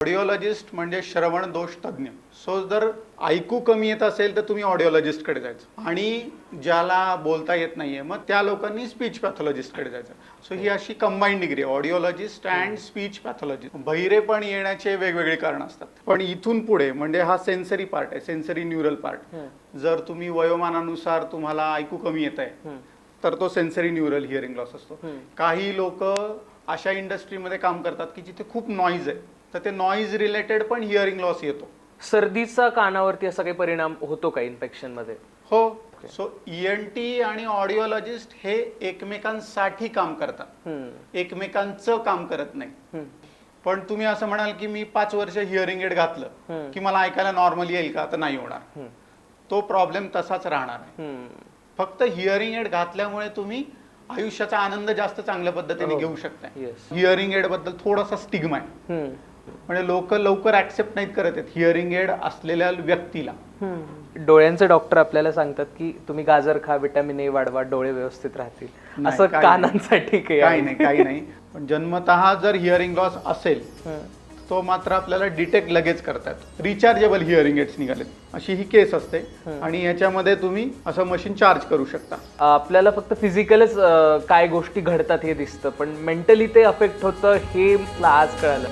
ऑडिओलॉजिस्ट म्हणजे श्रवण दोष तज्ञ. सो जर ऐकू कमी येत असेल तर तुम्ही ऑडिओलॉजिस्टकडे जायचं, आणि ज्याला बोलता येत नाहीये मग त्या लोकांनी स्पीच पॅथॉलॉजिस्टकडे जायचं. सो ही अशी कंबाईंड डिग्री आहे, ऑडिओलॉजिस्ट अँड स्पीच पॅथॉलॉजिस्ट. बहिरे पण येण्याचे वेगवेगळे कारण असतात, पण इथून पुढे म्हणजे हा सेन्सरी पार्ट आहे, सेन्सरी न्यूरल पार्ट. जर तुम्ही वयोमानानुसार तुम्हाला ऐकू कमी येत आहे तर तो सेन्सरी न्यूरल हिअरिंग लॉस असतो. काही लोक अशा इंडस्ट्रीमध्ये काम करतात की जिथे खूप नॉईज आहे, तर ते नॉईज रिलेटेड पण हिअरिंग लॉस येतो. सर्दीचा कानावरती असा काही परिणाम होतो का इन्फेक्शन मध्ये? हो. सो ENT आणि ऑडिओलॉजिस्ट हे एकमेकांसाठी काम करतात, एकमेकांचं काम करत नाही. पण तुम्ही असं म्हणाल की मी 5 वर्ष हिअरिंग एड घातलं की मला ऐकायला नॉर्मल येईल का? तर नाही होणार. तो प्रॉब्लेम तसाच राहणार आहे. फक्त हिअरिंग एड घातल्यामुळे तुम्ही आयुष्याचा आनंद जास्त चांगल्या पद्धतीने घेऊ शकताय. हिअरिंग एड बद्दल थोडासा स्टिग्मा आहे, म्हणजे लोक लवकर ऍक्सेप्ट नाहीत करत आहेत हिअरिंग एड असलेल्या व्यक्तीला. डोळ्यांचे डॉक्टर आपल्याला सांगतात की तुम्ही गाजर खा, व्हिटॅमिन ए वाढवा, डोळे व्यवस्थित राहतील. नाही, असं काही कानांसाठी काही नाही. पण जन्मतः जर हिअरिंग लॉस असेल तो मात्र आपल्याला डिटेक्ट लगेच करतात. रिचार्जेबल हिअरिंग एड्स निघालेत, अशी ही केस असते, आणि याच्यामध्ये तुम्ही असं मशीन चार्ज करू शकता. आपल्याला फक्त फिजिकलच काय गोष्टी घडतात हे दिसतं, पण मेंटली ते अफेक्ट होतं हे मला आज कळालं.